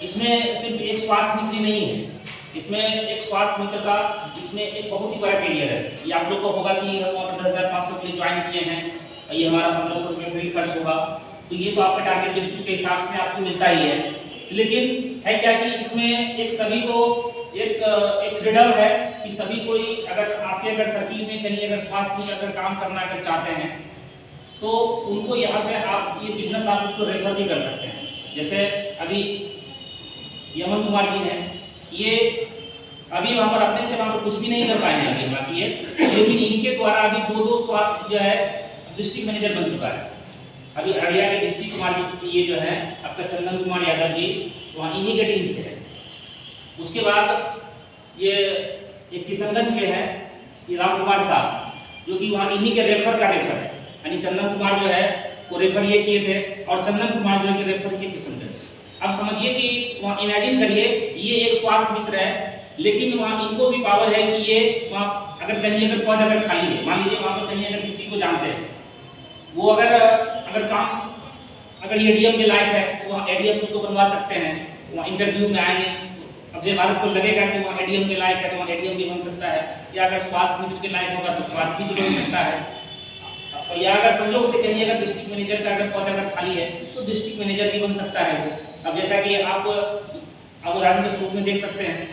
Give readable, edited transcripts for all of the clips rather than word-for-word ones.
इसमें सिर्फ एक स्वास्थ्य मित्र ही नहीं है, इसमें एक स्वास्थ्य मित्र का इसमें एक बहुत ही बड़ा कैरियर है। ये आप लोग को होगा कि हम वहाँ पर 10,500 के लिए ज्वाइन किए हैं, ये हमारा 1500 रुपये फील्ड खर्च होगा, तो ये तो आपका टारगेट बेसिस के हिसाब से आपको मिलता ही है। लेकिन है क्या कि इसमें एक सभी को एक फ्रीडम है कि सभी कोई अगर सर्किल में कहीं अगर स्वास्थ्य में अगर काम करना अगर चाहते हैं तो उनको यहाँ से आप ये बिजनेस आप उसको रेफर भी कर सकते हैं। जैसे अभी यमन कुमार जी हैं, ये अभी वहाँ पर अपने से वहाँ पर कुछ भी नहीं कर पाए हैं अभी बाकी है, लेकिन इनके द्वारा अभी दो स्वास्थ्य जो है डिस्ट्रिक्ट मैनेजर बन चुका है। अभी अररिया के डिस्ट्रिक्ट कुमार ये जो है आपका चंदन कुमार यादव जी वहाँ इन्हीं के टीम से है। उसके बाद ये एक किशनगंज के हैं ये राम कुमार साहब जो कि वहाँ इन्हीं के रेफर का रेफर है, यानी चंदन कुमार जो है वो रेफर ये किए थे और चंदन कुमार जो है कि रेफर किए किशनगंज। अब समझिए कि वहाँ इमेजिन करिए ये एक स्वास्थ्य मित्र है, लेकिन वहाँ इनको भी पावर है कि ये वहाँ अगर कहीं अगर पद अगर खाली है, मान लीजिए वहाँ पर कहीं अगर किसी को जानते हैं वो अगर काम अगर एडीएम के लायक है तो वहाँ एडीएम उसको बनवा सकते हैं, वहाँ इंटरव्यू में आएंगे। अब जब भारत को लगेगा कि वहाँ एडीएम के लायक है तो वहाँ एडीएम भी बन सकता है, या अगर स्वास्थ्य मित्र के लायक होगा तो स्वास्थ्य मित्र बन सकता है, या अगर संयोग से कहीं अगर डिस्ट्रिक्ट मैनेजर का अगर पद अगर खाली है तो डिस्ट्रिक्ट मैनेजर भी बन सकता है वो। अब जैसा कि आप उदाहरण के स्वरूप में देख सकते हैं,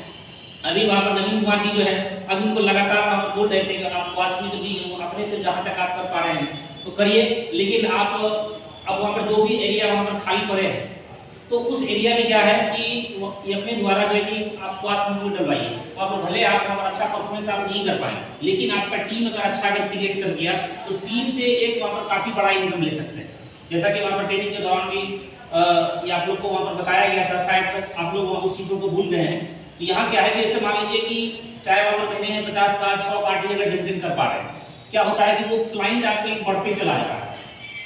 अभी वहाँ पर नवीन कुमार जी जो है अब इनको लगातार वहाँ पर बोल रहे थे कि आप स्वास्थ्य मित्र भी अपने से जहाँ तक आप कर पा रहे हैं तो करिए, लेकिन आप अब वहाँ पर जो भी एरिया वहाँ पर खाली पड़े हैं तो उस एरिया में क्या है कि ये अपने द्वारा जो है कि आप स्वास्थ्य मित्र डलवाइए, वहाँ पर भले आप वहाँ पर अच्छा परफॉर्मेंस आप नहीं कर पाए, लेकिन आपका टीम अगर अच्छा अगर क्रिएट कर दिया तो टीम से एक वहाँ पर काफ़ी बड़ा इनकम ले सकते हैं। जैसा कि वहाँ पर ट्रेनिंग के दौरान भी ये आप लोग को वहाँ पर बताया गया था, शायद आप लोग उस चीज़ों को भूल गए हैं। तो यहाँ क्या है कि जैसे मान लीजिए कि चाहे वहाँ पर महीने में 50 कार्ड 100 कार्ड अगर जनरेट कर पा रहे हैं, क्या होता है कि वो क्लाइंट आपको एक बढ़ते चला जाता है।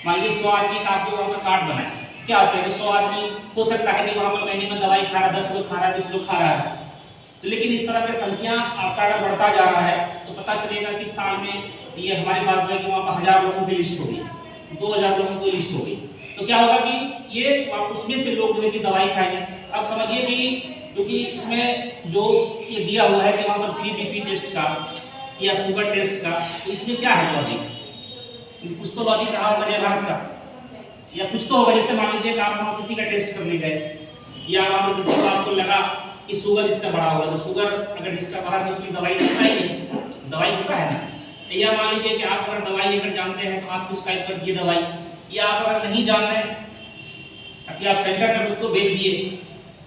मान लीजिए 100 आदमी का आपको वहाँ पर कार्ड बनाए, क्या होता है कि 100 आदमी हो सकता है कि वहाँ पर महीने में दवाई खा रहा है, 10 लोग खा रहा है, 20 लोग खा रहा है, तो लेकिन इस तरह की संख्या आपका अगर बढ़ता जा रहा है तो पता चलेगा कि साल में ये हमारे पास जो है कि वहाँ पर 1000 लोगों की लिस्ट होगी, 2000 लोगों की लिस्ट होगी, तो क्या होगा कि ये उसमें से लोग जो है कि दवाई खाएंगे। अब समझिए कि क्योंकि इसमें जो ये दिया हुआ है कि वहाँ पर फ्री बीपी टेस्ट का या शुगर टेस्ट का, तो इसमें क्या है लॉजिक, कुछ तो लॉजिक रहा होगा जय भारत का, या कुछ तो होगा। जैसे मान लीजिए कि आप वहाँ किसी का टेस्ट करने गए या वहाँ पर किसी को आपको लगा कि शुगर इसका बढ़ा होगा, तो शुगर अगर जिसका बढ़ा है उसकी दवाई लगता ही नहीं, दवाई होता है ना। या मान लीजिए कि आप अगर दवाई अगर जानते हैं तो आप प्रिस्क्राइब कर दिए दवाई, या आप अगर नहीं जान रहे हैं कि आप सेंटर तक उसको भेज दिए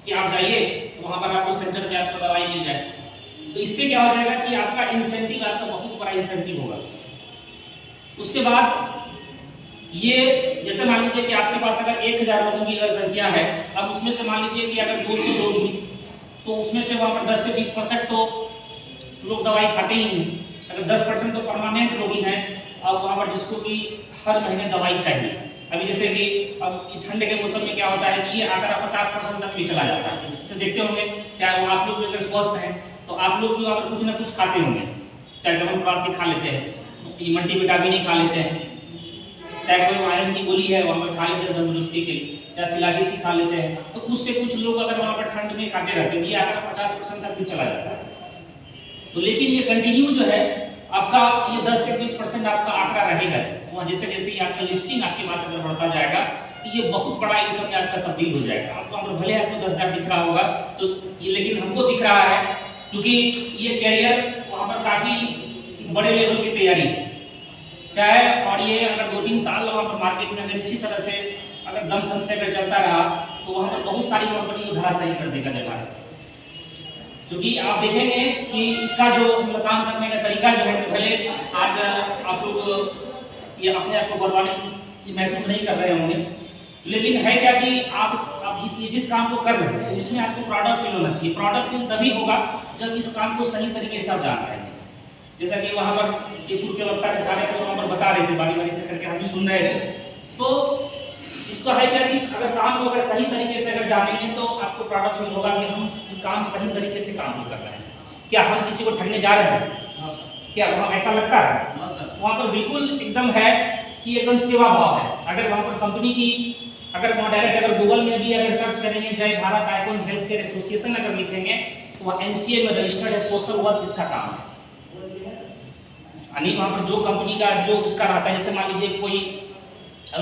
कि आप जाइए तो वहाँ पर आपको सेंटर पे आपको दवाई मिल जाए, तो इससे क्या हो जाएगा कि आपका इंसेंटिव आपका बहुत बड़ा इंसेंटिव होगा। उसके बाद ये जैसे मान लीजिए कि आपके पास अगर 1000 लोगों की अगर संख्या है, अब उसमें से मान लीजिए कि अगर 200 लोग भी, तो उसमें से वहाँ पर 10 से 20% तो लोग दवाई खाते ही हैं, अगर 10% तो परमानेंट रोगी हैं और वहाँ पर जिसको कि हर महीने दवाई चाहिए। अभी जैसे कि अब ठंड के मौसम में क्या होता है कि ये आकर 50% तक भी चला जाता है। जैसे देखते होंगे चाहे वो आप लोग भी अगर स्वस्थ हैं तो आप लोग भी वहाँ पर कुछ ना कुछ खाते होंगे, चाहे च्यवनप्राश खा लेते हैं, मल्टीविटामिन ही खा लेते हैं, चाहे कोई आयरन की गोली है वहाँ पर खा लेते हैं तंदुरुस्ती के लिए, चाहे शिलाजीत खा लेते हैं, तो उससे कुछ लोग अगर वहाँ पर ठंड में खाते रहते हैं, ये आकर 50% तक भी चला जाता है। तो लेकिन ये कंटिन्यू जो है आपका ये 10 से 20% आपका आंकड़ा रहेगा। वहाँ जैसे जैसे ही आपका लिस्टिंग आपके पास अगर बढ़ता जाएगा तो ये बहुत बड़ा इनकम में आपका तब्दील हो जाएगा। आपको अगर भले आपको 10,000 दिख रहा होगा तो ये, लेकिन हमको दिख रहा है क्योंकि ये कैरियर वहाँ पर काफ़ी बड़े लेवल की तैयारी है, चाहे और ये अगर 2-3 साल वहाँ पर मार्केट में अगर इसी तरह से अगर दम से अगर चलता रहा तो वहाँ पर बहुत सारी कंपनी को धराशायी कर देगा जय भारत। क्योंकि आप देखेंगे कि इसका जो काम करने का तरीका जो है, पहले आज आप लोग ये अपने आप को गौरवान्वित महसूस नहीं कर रहे होंगे, लेकिन है क्या कि आप जिस काम को कर रहे हैं उसमें आपको प्राउड फील होना चाहिए। प्राउड फील तभी होगा जब इस काम को सही तरीके से आप जान पाएंगे। जैसा कि वहाँ पर ये पूर्व के वक्ता के सारे कुछ वहाँ पर बता रहे थे, बारी बारी से करके हम भी सुन रहे थे। तो इसका है क्या कि अगर काम को अगर सही तरीके से अगर जानेंगे तो आपको प्राउड फील होगा कि हम काम सही तरीके से काम कर रहे हैं। क्या हम किसी को ठगने जा रहे हैं? क्या वहाँ ऐसा लगता है? वहाँ पर बिल्कुल एकदम है कि एकदम सेवा भाव है। अगर वहाँ पर कंपनी की अगर वहाँ डायरेक्ट अगर गूगल में भी अगर सर्च करेंगे जय Bharat icon health care association अगर लिखेंगे तो वह एमसीए में रजिस्टर्ड है, सोशल वर्क इसका काम है। यानी वहाँ पर जो कंपनी का जो उसका रहता है, जैसे मान लीजिए कोई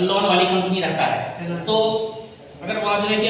लोन वाली कंपनी रहता है, तो अगर वह जो है कि